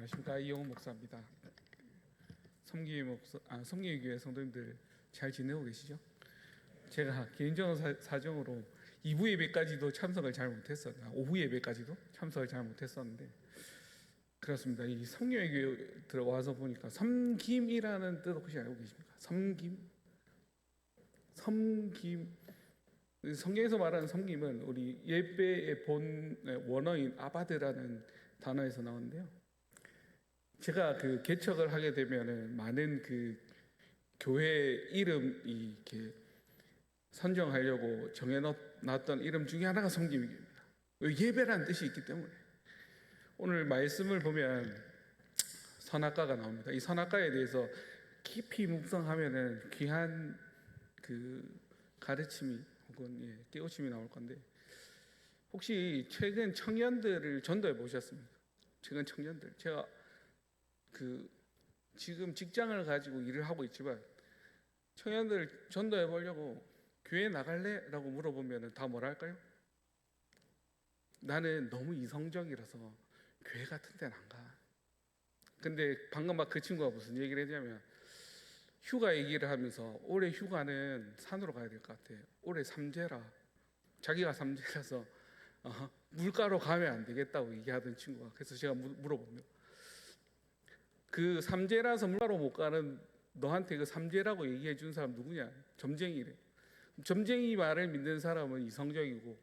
안녕하십니까, 이영훈 목사입니다. 섬기교회 성도님들 잘 지내고 계시죠? 제가 개인적인 사정으로 2부 예배까지도 참석을 잘 못했었나, 오후 예배까지도 참석을 잘 못했었는데 그렇습니다. 이 섬기교회 들어와서 보니까 섬김이라는 뜻 혹시 알고 계십니까? 섬김. 성경에서 말하는 섬김은 우리 예배의 본 원어인 아바드라는 단어에서 나오는데요. 제가 그 개척을 하게 되면은 많은 그 교회 이름 이렇게 선정하려고 정해놨던 이름 중에 하나가 섬김입니다. 예배라는 뜻이 있기 때문에. 오늘 말씀을 보면 선악과가 나옵니다. 이 선악과에 대해서 깊이 묵상하면은 귀한 그 가르침이 혹은 깨우침이 나올 건데, 혹시 최근 청년들을 전도해 보셨습니까? 최근 청년들, 제가 지금 직장을 가지고 일을 하고 있지만 청년들 전도해 보려고 교회 나갈래? 라고 물어보면 다 뭐라 할까요? 나는 너무 이성적이라서 교회 같은 데는 안 가. 근데 방금 막 그 친구가 무슨 얘기를 했냐면, 휴가 얘기를 하면서 올해 휴가는 산으로 가야 될 것 같아. 올해 삼재라. 자기가 삼재라서 물가로 가면 안 되겠다고 얘기하던 친구가. 그래서 제가 물어보면, 그 삼재라서 물가로 못 가는 너한테 그 삼재라고 얘기해 준 사람 누구냐? 점쟁이래. 점쟁이 말을 믿는 사람은 이성적이고,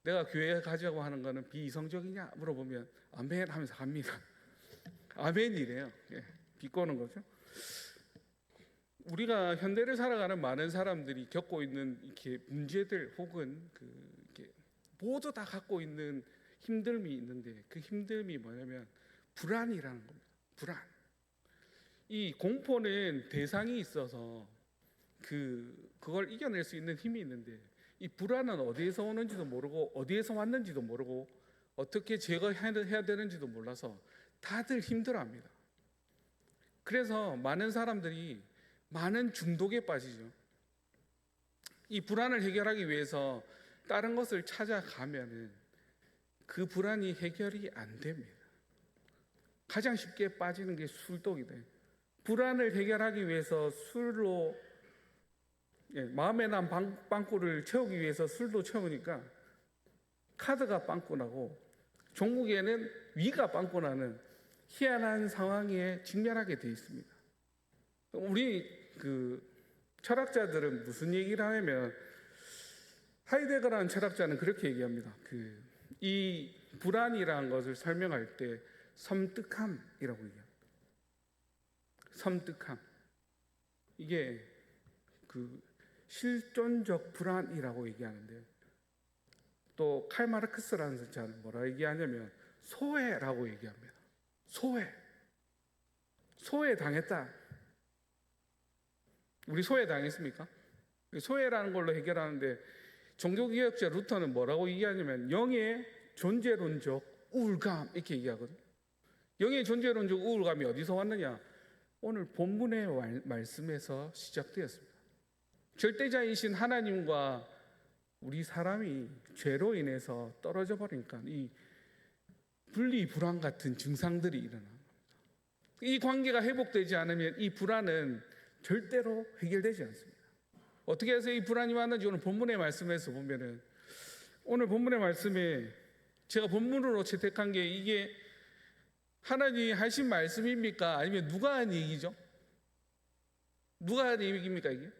내가 교회 가자고 하는 거는 비이성적이냐 물어보면 아멘 하면서 갑니다. 아멘이래요. 비꼬는 거죠. 우리가 현대를 살아가는 많은 사람들이 겪고 있는 이렇게 문제들 혹은 이렇게 모두 다 갖고 있는 힘듦이 있는데, 그 힘듦이 뭐냐면 불안이라는 겁니다. 불안. 이 공포는 대상이 있어서 그걸 이겨낼 수 있는 힘이 있는데, 이 불안은 어디에서 오는지도 모르고 어디에서 왔는지도 모르고 어떻게 제거해야 되는지도 몰라서 다들 힘들어합니다. 그래서 많은 사람들이 많은 중독에 빠지죠. 이 불안을 해결하기 위해서 다른 것을 찾아가면은 그 불안이 해결이 안 됩니다. 가장 쉽게 빠지는 게 술독이다. 불안을 해결하기 위해서 술로 마음에 난 빵꾸를 채우기 위해서 술도 채우니까 카드가 빵꾸나고 종국에는 위가 빵꾸나는 희한한 상황에 직면하게 되어 있습니다. 우리 철학자들은 무슨 얘기를 하냐면, 하이데거라는 철학자는 그렇게 얘기합니다. 이 불안이라는 것을 설명할 때 섬뜩함이라고 얘기합니다. 섬뜩함. 이게 실존적 불안이라고 얘기하는데, 또 칼 마르크스라는 자는 뭐라 얘기하냐면 소외라고 얘기합니다. 소외 당했다. 우리 소외 당했습니까? 소외라는 걸로 해결하는데, 종교개혁자 루터는 뭐라고 얘기하냐면 영의 존재론적 우울감 이렇게 얘기하거든요. 영의 존재론적 우울감이 어디서 왔느냐? 오늘 본문의 말씀에서 시작되었습니다. 절대자이신 하나님과 우리 사람이 죄로 인해서 떨어져 버리니까 이 분리 불안 같은 증상들이 일어납니다. 이 관계가 회복되지 않으면 이 불안은 절대로 해결되지 않습니다. 어떻게 해서 이 불안이 왔는지 오늘 본문의 말씀에서 보면은, 오늘 본문의 말씀에 제가 본문으로 채택한 게, 이게 하나님이 하신 말씀입니까? 아니면 누가 한 얘기죠? 누가 한 얘기입니까? 이게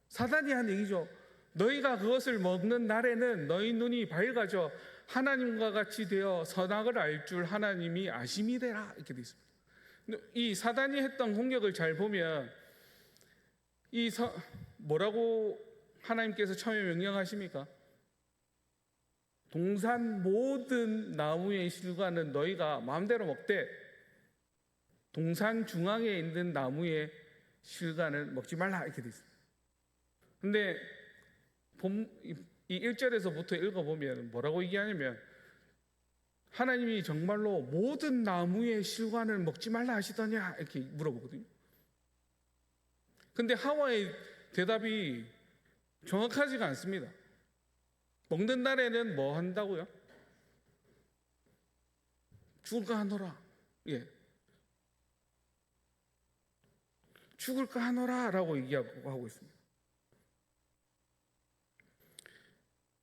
사단이 한 얘기죠. 너희가 그것을 먹는 날에는 너희 눈이 밝아져 하나님과 같이 되어 선악을 알 줄 하나님이 아심이 되라, 이렇게 되어 있습니다. 이 사단이 했던 공격을 잘 보면 뭐라고 하나님께서 처음에 명령하십니까? 동산 모든 나무의 실과는 너희가 마음대로 먹되 동산 중앙에 있는 나무의 실과는 먹지 말라, 이렇게 되어 있습니다. 근데 이 1절에서부터 읽어보면 뭐라고 얘기하냐면, 하나님이 정말로 모든 나무의 실과를 먹지 말라 하시더냐, 이렇게 물어보거든요. 근데 하와의 대답이 정확하지가 않습니다. 먹는 날에는 뭐 한다고요? 죽을까 하노라. 예. 죽을까 하노라라고 얘기하고 있습니다.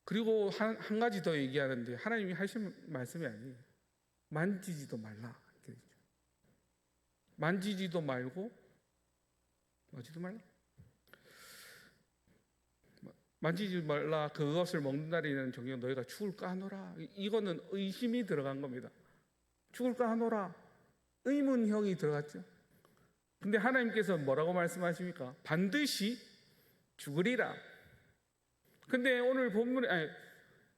그리고 한 가지 더 얘기하는데 하나님이 하신 말씀이 아니에요. 만지지도 말라. 만지지도 말고 뭐지도 말라. 만지지 말라. 그것을 먹는 날에는 정녕 너희가 죽을까 하노라. 이거는 의심이 들어간 겁니다. 죽을까 하노라. 의문형이 들어갔죠. 근데 하나님께서 뭐라고 말씀하십니까? 반드시 죽으리라. 근데 오늘 본문에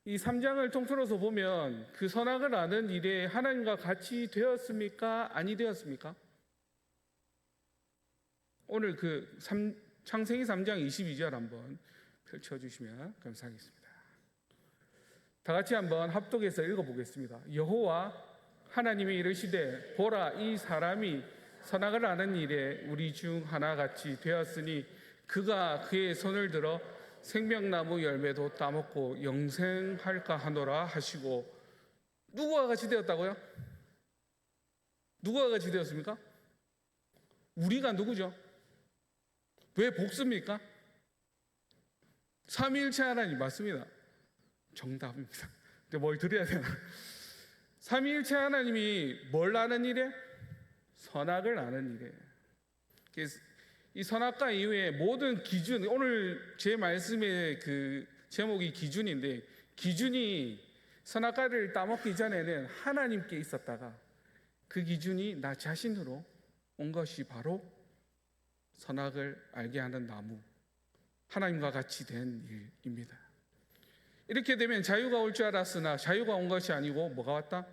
이 3장을 통틀어서 보면 그 선악을 아는 일에 하나님과 같이 되었습니까? 아니 되었습니까? 오늘 창세기 3장 22절 한번 펼쳐주시면 감사하겠습니다. 다 같이 한번 합독해서 읽어보겠습니다. 여호와 하나님이 이르시되 보라 이 사람이 선악을 아는 일에 우리 중 하나같이 되었으니 그가 그의 손을 들어 생명나무 열매도 따먹고 영생할까 하노라 하시고. 누구와 같이 되었다고요? 누구와 같이 되었습니까? 우리가 누구죠? 왜 복습니까? 삼위일체 하나님 맞습니다. 정답입니다. 근데 뭘 드려야 되나? 삼위일체 하나님이 뭘 아는 일에? 선악을 아는 일에. 이 선악과 이후에 모든 기준, 오늘 제 말씀의 그 제목이 기준인데, 기준이 선악과를 따먹기 전에는 하나님께 있었다가 그 기준이 나 자신으로 온 것이 바로 선악을 알게 하는 나무, 하나님과 같이 된 일입니다. 이렇게 되면 자유가 올 줄 알았으나 자유가 온 것이 아니고 뭐가 왔다?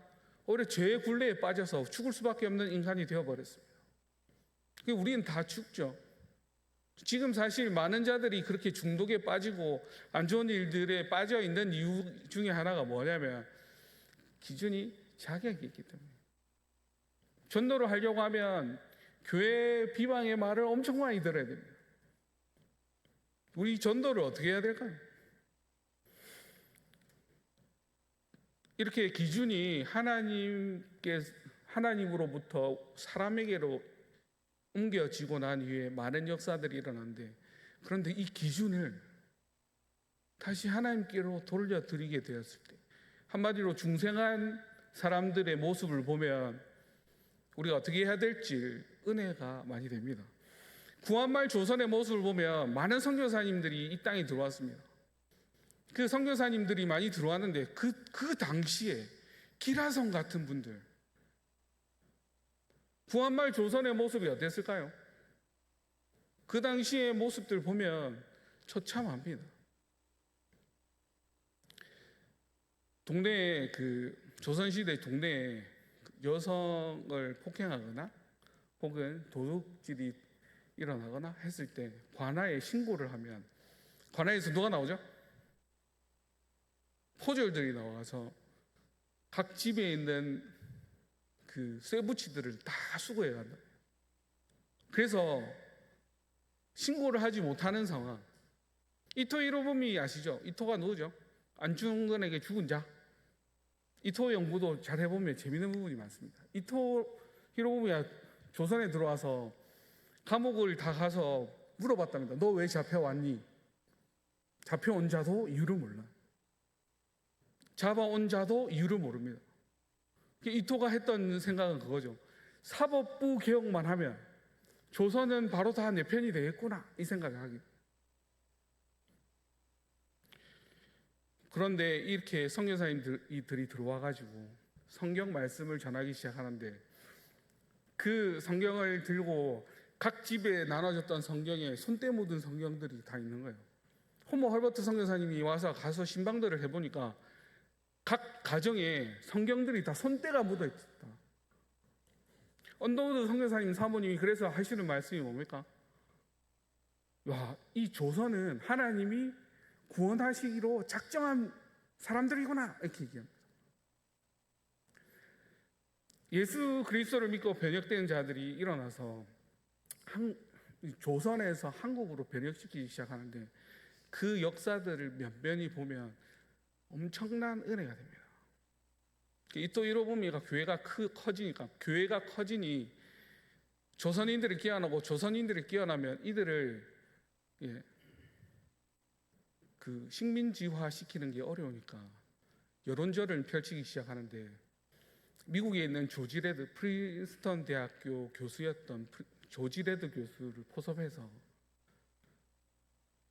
오히려 죄의 굴레에 빠져서 죽을 수밖에 없는 인간이 되어버렸습니다. 우리는 다 죽죠. 지금 사실 많은 자들이 그렇게 중독에 빠지고 안 좋은 일들에 빠져 있는 이유 중에 하나가 뭐냐면 기준이 자격이 있기 때문에. 전도를 하려고 하면 교회 비방의 말을 엄청 많이 들어야 됩니다. 우리 전도를 어떻게 해야 될까요? 이렇게 기준이 하나님으로부터 사람에게로 옮겨지고 난 이후에 많은 역사들이 일어났는데, 그런데 이 기준을 다시 하나님께로 돌려드리게 되었을 때, 한마디로 중생한 사람들의 모습을 보면 우리가 어떻게 해야 될지 은혜가 많이 됩니다. 구한말 조선의 모습을 보면 많은 선교사님들이 이 땅에 들어왔습니다. 그 선교사님들이 많이 들어왔는데 그 당시에 기라성 같은 분들, 구한말 조선의 모습이 어땠을까요? 그 당시의 모습들 보면 처참합니다. 동네에 조선시대 동네에 여성을 폭행하거나 혹은 도둑질이 일어나거나 했을 때 관아에 신고를 하면 관아에서 누가 나오죠? 포졸들이 나와서 각 집에 있는 그 쇠붙이들을 다 수거해 간다. 그래서 신고를 하지 못하는 상황. 이토 히로부미 아시죠? 이토가 누구죠? 안중근에게 죽은 자. 이토 연구도 잘 해보면 재밌는 부분이 많습니다. 이토 히로부미가 조선에 들어와서 감옥을 다 가서 물어봤답니다. 너 왜 잡혀왔니? 잡혀온 자도 이유를 몰라. 잡아온 자도 이유를 모릅니다. 이토가 했던 생각은 그거죠. 사법부 개혁만 하면 조선은 바로 다 내 편이 되겠구나, 이 생각을 하기. 그런데 이렇게 선교사님들이 들어와가지고 성경 말씀을 전하기 시작하는데, 그 성경을 들고 각 집에 나눠졌던 성경에 손때 묻은 성경들이 다 있는 거예요. 호모 헐버트 선교사님이 가서 신방들을 해보니까 각 가정에 성경들이 다 손때가 묻어 있다. 언더우드 선교사님 사모님이 그래서 하시는 말씀이 뭡니까? 와, 이 조선은 하나님이 구원하시기로 작정한 사람들이구나, 이렇게 얘기합니다. 예수 그리스도를 믿고 변혁된 자들이 일어나서 조선에서 한국으로 변혁시키기 시작하는데, 그 역사들을 면면히 보면 엄청난 은혜가 됩니다. 이토 히로부미가 교회가 커지니 조선인들이 깨어나고 조선인들이 깨어나면 이들을 그 식민지화 시키는 게 어려우니까 여론전을 펼치기 시작하는데 미국에 있는 조지 레드 프린스턴 대학교 교수였던 조지 레드 교수를 포섭해서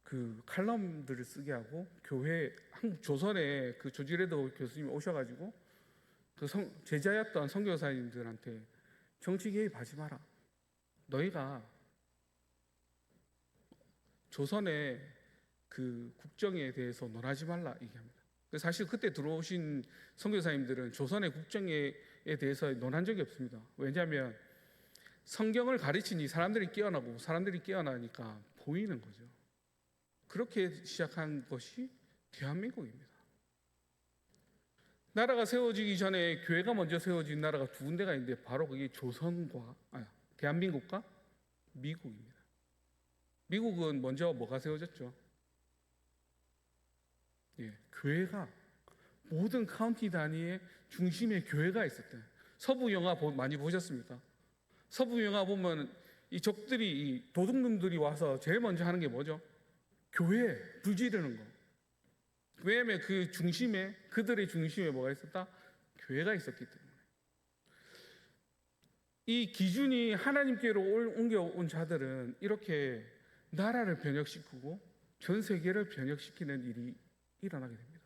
그 칼럼들을 쓰게 하고 교회 한국 조선에 그 조지 레드 교수님이 오셔가지고 그 제자였던 선교사님들한테 정치 개입하지 마라. 너희가 조선의 그 국정에 대해서 논하지 말라 얘기합니다. 사실 그때 들어오신 선교사님들은 조선의 국정에 대해서 논한 적이 없습니다. 왜냐하면 성경을 가르치니 사람들이 깨어나고 사람들이 깨어나니까 보이는 거죠. 그렇게 시작한 것이 대한민국입니다. 나라가 세워지기 전에 교회가 먼저 세워진 나라가 두 군데가 있는데 바로 그게 대한민국과 미국입니다. 미국은 먼저 뭐가 세워졌죠? 교회가 모든 카운티 단위의 중심에 교회가 있었대. 서부 영화 많이 보셨습니까? 서부 영화 보면 이 적들이 이 도둑놈들이 와서 제일 먼저 하는 게 뭐죠? 교회 불 지르는 거. 왜냐하면 그들의 중심에 뭐가 있었다? 교회가 있었기 때문에. 이 기준이 하나님께로 옮겨온 자들은 이렇게 나라를 변혁시키고 전 세계를 변혁시키는 일이 일어나게 됩니다.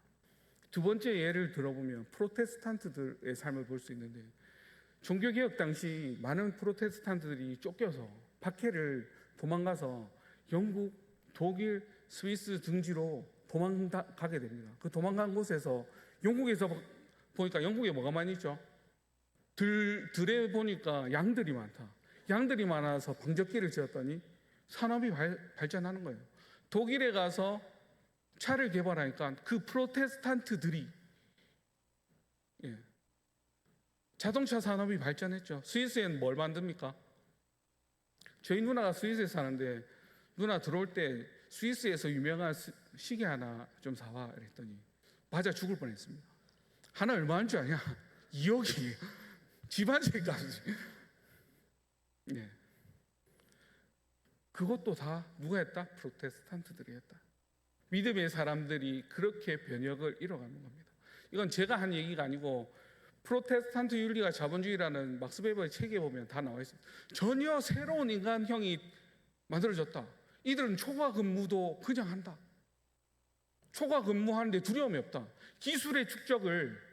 두 번째 예를 들어보면 프로테스탄트들의 삶을 볼 수 있는데, 종교개혁 당시 많은 프로테스탄트들이 쫓겨서 박해를 도망가서 영국, 독일, 스위스 등지로 도망가게 됩니다. 그 도망간 곳에서 영국에서 보니까 영국에 뭐가 많이 있죠? 들에 보니까 양들이 많다. 양들이 많아서 방적기를 지었더니 산업이 발전하는 거예요. 독일에 가서 차를 개발하니까 그 프로테스탄트들이 자동차 산업이 발전했죠. 스위스에는 뭘 만듭니까? 저희 누나가 스위스에 사는데 누나 들어올 때 스위스에서 유명한 시계 하나 좀 사와 그랬더니 맞아 죽을 뻔했습니다. 하나 얼마인 줄 아냐? 2억이에요. 집 한 채 값이. 그것도 다 누가 했다? 프로테스탄트들이 했다. 믿음의 사람들이 그렇게 변혁을 이뤄가는 겁니다. 이건 제가 한 얘기가 아니고 프로테스탄트 윤리가 자본주의라는 막스 베버의 책에 보면 다 나와 있습니다. 전혀 새로운 인간형이 만들어졌다. 이들은 초과 근무도 그냥 한다. 초과 근무하는데 두려움이 없다. 기술의 축적을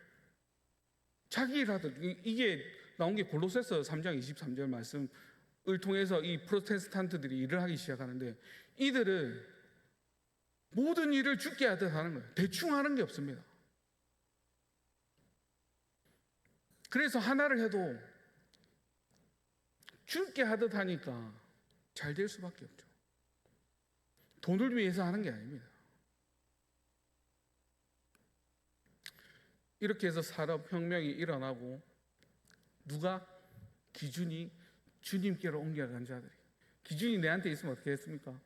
자기 일하듯, 이게 나온 게 골로새서 3장 23절 말씀을 통해서 이 프로테스탄트들이 일을 하기 시작하는데, 이들은 모든 일을 죽게 하듯 하는 거예요. 대충 하는 게 없습니다. 그래서 하나를 해도 죽게 하듯 하니까 잘 될 수밖에 없죠. 돈을 위해서 하는 게 아닙니다. 이렇게 해서 산업혁명이 일어나고 누가? 기준이 주님께로 옮겨간 자들이. 기준이 내한테 있으면 어떻게 했습니까?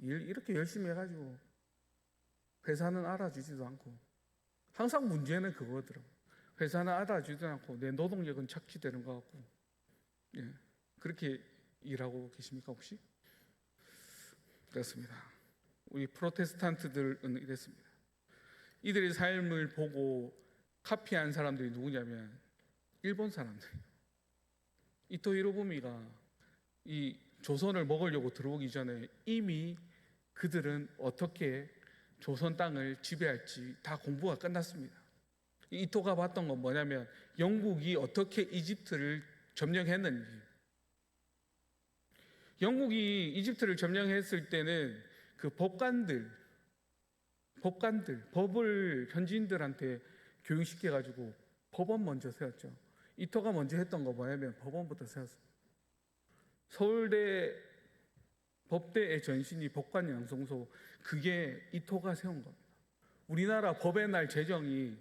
일 이렇게 열심히 해가지고 회사는 알아주지도 않고, 항상 문제는 그거더라고요. 회사는 알아주지도 않고 내 노동력은 착취되는 것 같고. 그렇게 일하고 계십니까 혹시? 그렇습니다. 우리 프로테스탄트들은 이랬습니다. 이들의 삶을 보고 카피한 사람들이 누구냐면 일본 사람들이에요. 이토 히로부미가 이 조선을 먹으려고 들어오기 전에 이미 그들은 어떻게 조선 땅을 지배할지 다 공부가 끝났습니다. 이토가 봤던 건 뭐냐면 영국이 어떻게 이집트를 점령했는지. 영국이 이집트를 점령했을 때는 그 법을 현지인들한테 교육시켜가지고 법원 먼저 세웠죠. 이토가 먼저 했던 거 뭐냐면 법원부터 세웠어요. 서울대 법대의 전신이 법관 양성소, 그게 이토가 세운 겁니다. 우리나라 법의 날 제정이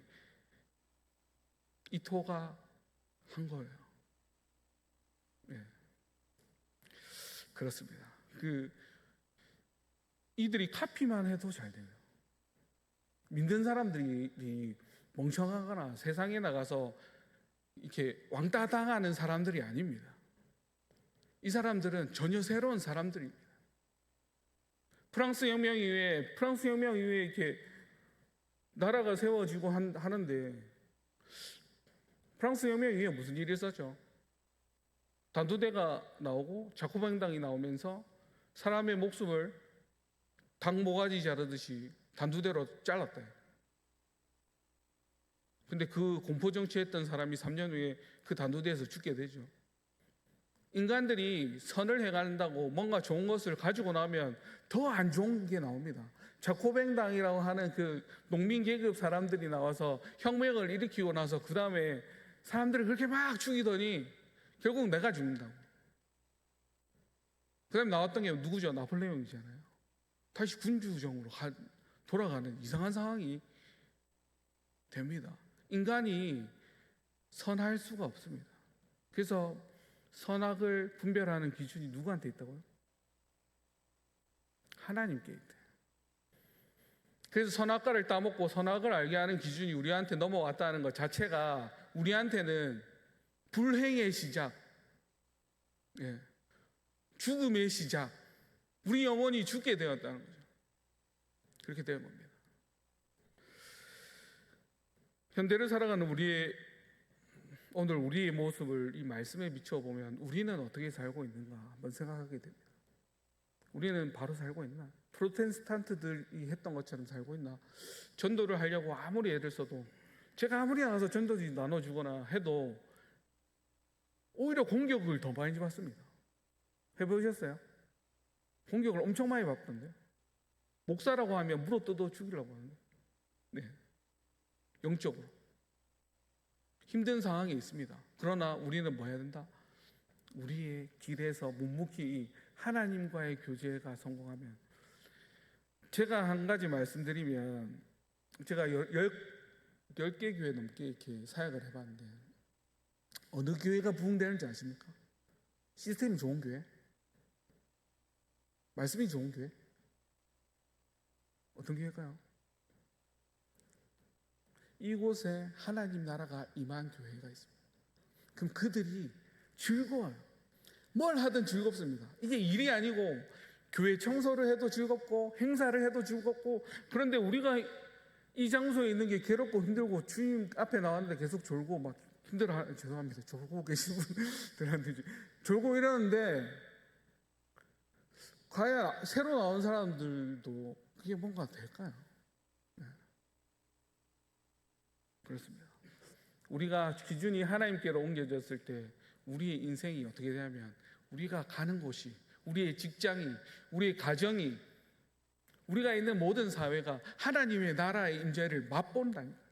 이토가 한 거예요. 그렇습니다. 이들이 카피만 해도 잘 돼요. 믿는 사람들이 멍청하거나 세상에 나가서 이렇게 왕따 당하는 사람들이 아닙니다. 이 사람들은 전혀 새로운 사람들입니다. 프랑스 혁명 이후에 이렇게 나라가 세워지고 하는데, 프랑스 혁명 이후에 무슨 일이 있었죠? 단두대가 나오고 자코뱅당이 나오면서 사람의 목숨을 닭 모가지 자르듯이 단두대로 잘랐다. 근데 그 공포 정치했던 사람이 3년 후에 그 단두대에서 죽게 되죠. 인간들이 선을 행한다고 뭔가 좋은 것을 가지고 나면 더 안 좋은 게 나옵니다. 자코뱅당이라고 하는 그 농민 계급 사람들이 나와서 혁명을 일으키고 나서 그 다음에 사람들을 그렇게 막 죽이더니 결국 내가 죽는다고. 그 다음에 나왔던 게 누구죠? 나폴레옹이잖아요. 다시 군주정으로 돌아가는 이상한 상황이 됩니다. 인간이 선할 수가 없습니다. 그래서 선악을 분별하는 기준이 누구한테 있다고요? 하나님께 있다. 그래서 선악과를 따먹고 선악을 알게 하는 기준이 우리한테 넘어왔다는 것 자체가 우리한테는 불행의 시작, 죽음의 시작, 우리 영혼이 죽게 되었다는 거죠. 그렇게 되는 겁니다. 현대를 살아가는 오늘 우리의 모습을 이 말씀에 비춰보면 우리는 어떻게 살고 있는가 한번 생각하게 됩니다. 우리는 바로 살고 있나? 프로테스탄트들이 했던 것처럼 살고 있나? 전도를 하려고 아무리 애를 써도, 제가 아무리 나가서 전도지 나눠주거나 해도 오히려 공격을 더 많이 받습니다. 해보셨어요? 공격을 엄청 많이 받던데. 목사라고 하면 물어뜯어 죽이려고 하는데, 영적으로 힘든 상황이 있습니다. 그러나 우리는 뭐 해야 된다? 우리의 길에서 묵묵히 하나님과의 교제가 성공하면, 제가 한 가지 말씀드리면, 제가 10개 교회 넘게 이렇게 사역을 해봤는데 어느 교회가 부흥되는지 아십니까? 시스템이 좋은 교회? 말씀이 좋은 교회? 어떤 교회일까요? 이곳에 하나님 나라가 임한 교회가 있습니다. 그럼 그들이 즐거워요. 뭘 하든 즐겁습니다. 이게 일이 아니고 교회 청소를 해도 즐겁고 행사를 해도 즐겁고, 그런데 우리가 이 장소에 있는 게 괴롭고 힘들고 주님 앞에 나왔는데 계속 졸고 막 힘들어, 죄송합니다. 졸고 계신 분들한테 졸고 이러는데, 과연 새로 나온 사람들도 그게 뭔가 될까요? 그렇습니다. 우리가 기준이 하나님께로 옮겨졌을 때 우리의 인생이 어떻게 되냐면, 우리가 가는 곳이, 우리의 직장이, 우리의 가정이, 우리가 있는 모든 사회가 하나님의 나라의 임재를 맛본다는 거예요.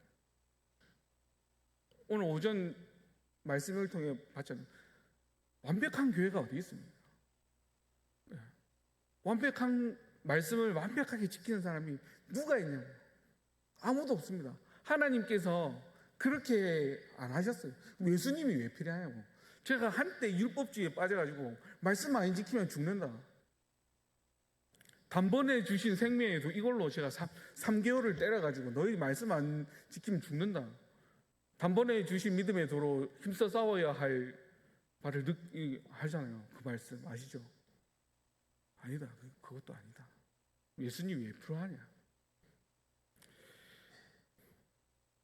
오늘 오전 말씀을 통해 봤잖아요. 완벽한 교회가 어디 있습니까? 완벽한 말씀을 완벽하게 지키는 사람이 누가 있냐고. 아무도 없습니다. 하나님께서 그렇게 안 하셨어요. 예수님이 왜 필요하냐고. 제가 한때 율법주의에 빠져가지고 말씀 안 지키면 죽는다. 단번에 주신 생명에도 이걸로 제가 3개월을 때려가지고 너희 말씀 안 지키면 죽는다. 단번에 주신 믿음의 도로 힘써 싸워야 할 말을 하잖아요. 그 말씀 아시죠? 아니다. 그것도 아니다. 예수님이 왜 필요하냐.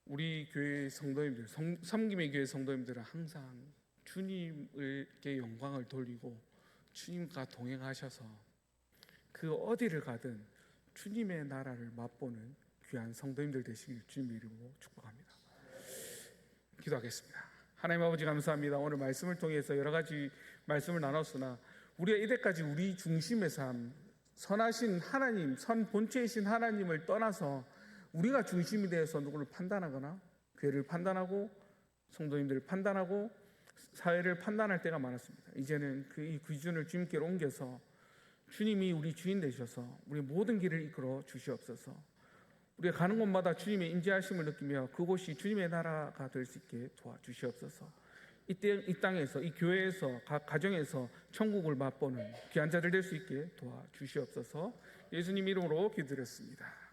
우리 교회 성도님들, 섬김의 교회 성도님들은 항상 주님께 영광을 돌리고 주님과 동행하셔서 그 어디를 가든 주님의 나라를 맛보는 귀한 성도님들 되시길 주님의 이름으로 축복합니다. 기도하겠습니다. 하나님 아버지 감사합니다. 오늘 말씀을 통해서 여러 가지 말씀을 나눴으나 우리가 이때까지 우리 중심의 삶, 선하신 하나님, 선 본체이신 하나님을 떠나서 우리가 중심이 되어서 누구를 판단하거나 교회를 판단하고 성도님들을 판단하고 사회를 판단할 때가 많았습니다. 이제는 이 기준을 주님께로 옮겨서 주님이 우리 주인 되셔서 우리 모든 길을 이끌어 주시옵소서. 우리가 가는 곳마다 주님의 임재하심을 느끼며 그곳이 주님의 나라가 될 수 있게 도와주시옵소서. 이 땅에서, 이 교회에서, 각 가정에서 천국을 맛보는 귀한 자들 될 수 있게 도와주시옵소서. 예수님 이름으로 기도드렸습니다.